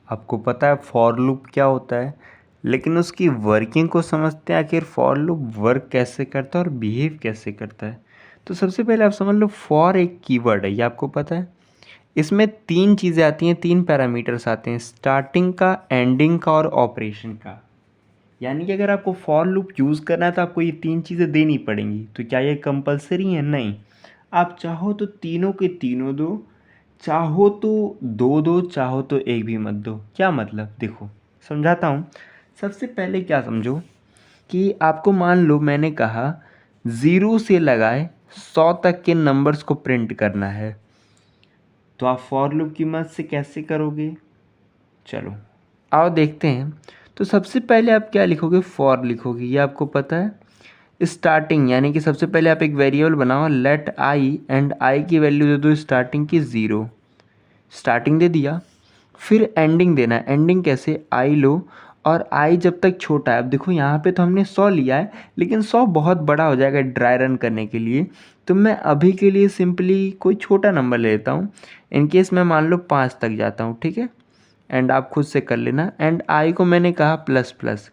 आपको पता है फॉर लूप क्या होता है, लेकिन उसकी वर्किंग को समझते हैं आखिर फॉर लूप वर्क कैसे करता है और बिहेव कैसे करता है। तो सबसे पहले आप समझ लो फॉर एक कीवर्ड है, ये आपको पता है। इसमें तीन चीज़ें आती हैं, तीन पैरामीटर्स आते हैं, स्टार्टिंग का, एंडिंग का और ऑपरेशन का। यानी कि अगर आपको फॉर लूप यूज़ करना है तो आपको ये तीन चीज़ें देनी पड़ेंगी। तो क्या ये कंपलसरी है? नहीं। आप चाहो तो तीनों के तीनों दो, चाहो तो दो दो, चाहो तो एक भी मत दो। क्या मतलब, देखो समझाता हूँ। सबसे पहले क्या समझो कि आपको मान लो मैंने कहा 0 से लगाए 100 तक के नंबर्स को प्रिंट करना है, तो आप फॉर लूप की मदद से कैसे करोगे? चलो आओ देखते हैं। तो सबसे पहले आप क्या लिखोगे? फॉर लिखोगे, ये आपको पता है। स्टार्टिंग यानी कि सबसे पहले आप एक वेरिएबल बनाओ, लेट आई, एंड आई की वैल्यू दे दो स्टार्टिंग की 0, स्टार्टिंग दे दिया। फिर एंडिंग देना है। एंडिंग कैसे? आई लो और आई जब तक छोटा है। अब देखो यहाँ पे तो हमने 100 लिया है, लेकिन 100 बहुत बड़ा हो जाएगा ड्राई रन करने के लिए, तो मैं अभी के लिए सिंपली कोई छोटा नंबर ले लेता हूँ। इन केस मैं मान लो 5 तक जाता हूँ, ठीक है। एंड आप खुद से कर लेना। एंड आई को मैंने कहा प्लस प्लस,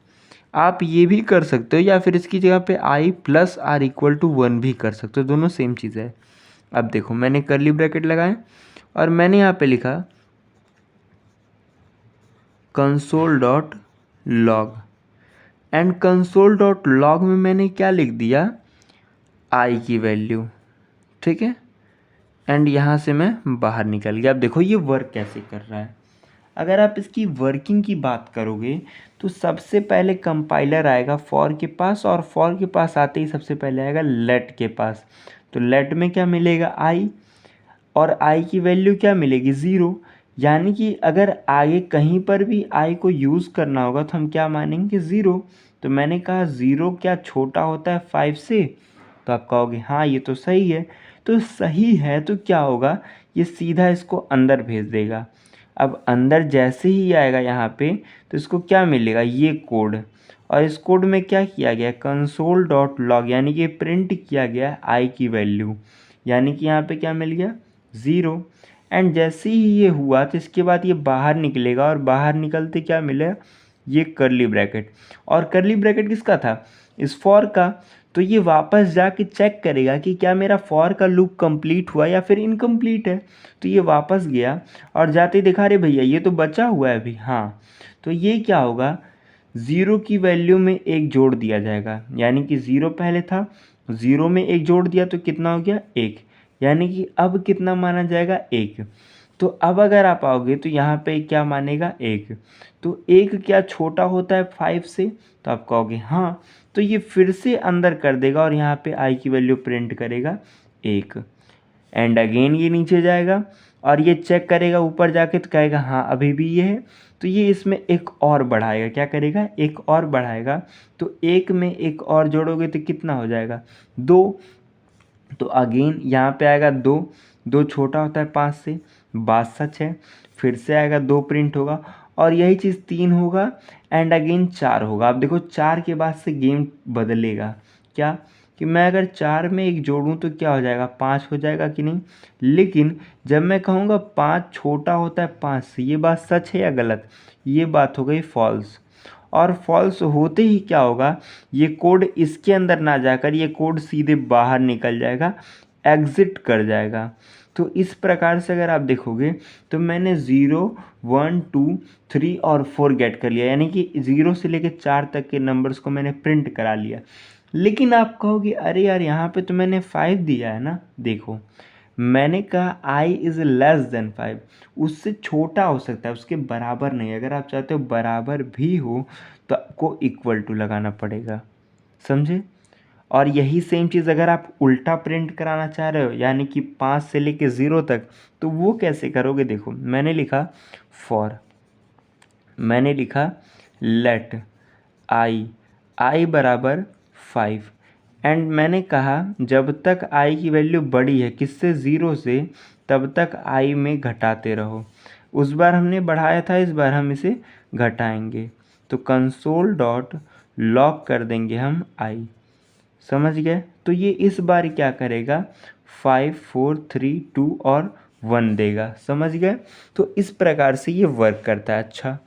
आप ये भी कर सकते हो या फिर इसकी जगह पे आई प्लस आर इक्वल टू 1 भी कर सकते हो, दोनों सेम चीज़ है। अब देखो मैंने कर्ली ब्रैकेट लगाए और मैंने यहाँ पे लिखा console dot log, and console dot log में मैंने क्या लिख दिया? आई की वैल्यू, ठीक है। एंड यहाँ से मैं बाहर निकल गया। अब देखो ये वर्क कैसे कर रहा है। अगर आप इसकी वर्किंग की बात करोगे तो सबसे पहले कंपाइलर आएगा फॉर के पास, और फॉर के पास आते ही सबसे पहले आएगा लेट के पास। तो लेट में क्या मिलेगा? आई, और आई की वैल्यू क्या मिलेगी? 0। यानी कि अगर आगे कहीं पर भी आई को यूज़ करना होगा तो हम क्या मानेंगे? 0। तो मैंने कहा 0 क्या छोटा होता है 5 से? तो आप कहोगे हाँ ये तो सही है। तो सही है तो क्या होगा? ये सीधा इसको अंदर भेज देगा। अब अंदर जैसे ही आएगा यहाँ पे तो इसको क्या मिलेगा? ये कोड। और इस कोड में क्या किया गया? कंसोल डॉट लॉग, यानी कि प्रिंट किया गया आई की वैल्यू। यानी कि यहाँ पे क्या मिल गया? 0। एंड जैसे ही ये हुआ तो इसके बाद ये बाहर निकलेगा, और बाहर निकलते क्या मिलेगा? ये करली ब्रैकेट। और करली ब्रैकेट किसका था? इस फॉर का। तो ये वापस जाके चेक करेगा कि क्या मेरा फॉर का लूप कंप्लीट हुआ या फिर इनकम्प्लीट है। तो ये वापस गया और जाते ही देखा, अरे भैया ये तो बचा हुआ है अभी। हाँ, तो ये क्या होगा? 0 की वैल्यू में एक जोड़ दिया जाएगा, यानी कि 0 पहले था, 0 में एक जोड़ दिया तो कितना हो गया? 1। यानी कि अब कितना माना जाएगा? 1। तो अब अगर आप आओगे तो यहाँ पे क्या मानेगा? 1। तो 1 क्या छोटा होता है 5 से? तो आप कहोगे हाँ। तो ये फिर से अंदर कर देगा और यहाँ पे आई की वैल्यू प्रिंट करेगा 1। एंड अगेन ये नीचे जाएगा और ये चेक करेगा ऊपर जाके, तो कहेगा हाँ अभी भी ये है। तो ये इसमें एक और बढ़ाएगा। क्या करेगा? एक और बढ़ाएगा। तो 1 में एक और जोड़ोगे तो कितना हो जाएगा? 2। तो अगेन यहाँ पे आएगा 2। 2 छोटा होता है 5 से, बात सच है। फिर से आएगा 2 प्रिंट होगा, और यही चीज़ 3 होगा, एंड अगेन 4 होगा। अब देखो 4 के बाद से गेम बदलेगा। क्या कि मैं अगर 4 में एक जोड़ूं तो क्या हो जाएगा? 5 हो जाएगा कि नहीं? लेकिन जब मैं कहूँगा 5 छोटा होता है 5 से, ये बात सच है या गलत? ये बात हो गई फॉल्स। और फॉल्स होते ही क्या होगा? ये कोड इसके अंदर ना जाकर ये कोड सीधे बाहर निकल जाएगा, एग्ज़िट कर जाएगा। तो इस प्रकार से अगर आप देखोगे तो मैंने 0, 1, 2, 3 और 4 गेट कर लिया, यानी कि 0 से लेकर 4 तक के नंबर्स को मैंने प्रिंट करा लिया। लेकिन आप कहोगे अरे यार यहाँ पे तो मैंने 5 दिया है ना। देखो मैंने कहा आई इज़ लेस देन 5, उससे छोटा हो सकता है, उसके बराबर नहीं। अगर आप चाहते हो बराबर भी हो तो आपको इक्वल टू लगाना पड़ेगा, समझे। और यही सेम चीज़ अगर आप उल्टा प्रिंट कराना चाह रहे हो, यानी कि 5 से लेके 0 तक, तो वो कैसे करोगे? देखो मैंने लिखा फॉर, मैंने लिखा लेट आई बराबर 5, एंड मैंने कहा जब तक आई की वैल्यू बड़ी है किससे? 0 से, तब तक आई में घटाते रहो। उस बार हमने बढ़ाया था, इस बार हम इसे घटाएंगे। तो कंसोल डॉट लॉग कर देंगे हम आई, समझ गए। तो ये इस बार क्या करेगा? 5, 4, 3, 2 और 1 देगा। समझ गए? तो इस प्रकार से ये वर्क करता है। अच्छा,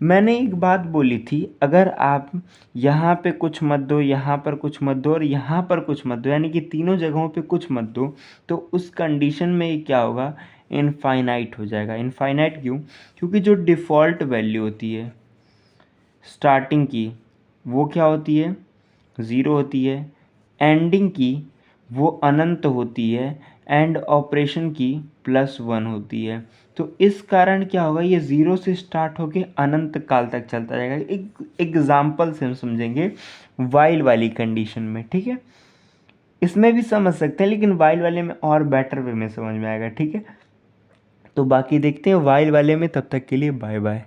मैंने एक बात बोली थी, अगर आप यहाँ पे कुछ मत दो, यहाँ पर कुछ मत दो और यहाँ पर कुछ मत दो, यानी कि तीनों जगहों पे कुछ मत दो, तो उस कंडीशन में ये क्या होगा, इनफाइनाइट हो जाएगा। इनफाइनाइट क्यों? क्योंकि जो डिफ़ॉल्ट वैल्यू होती है स्टार्टिंग की वो क्या होती है, 0 होती है। एंडिंग की वो अनंत होती है। एंड ऑपरेशन की +1 होती है। तो इस कारण क्या होगा, ये 0 से स्टार्ट होके अनंत काल तक चलता रहेगा। एक एग्जाम्पल से हम समझेंगे वाइल वाली कंडीशन में, ठीक है? इसमें भी समझ सकते हैं, लेकिन वाइल वाले में और बेटर वे में समझ में आएगा, ठीक है? तो बाकी देखते हैं वाइल वाले में। तब तक के लिए बाय बाय।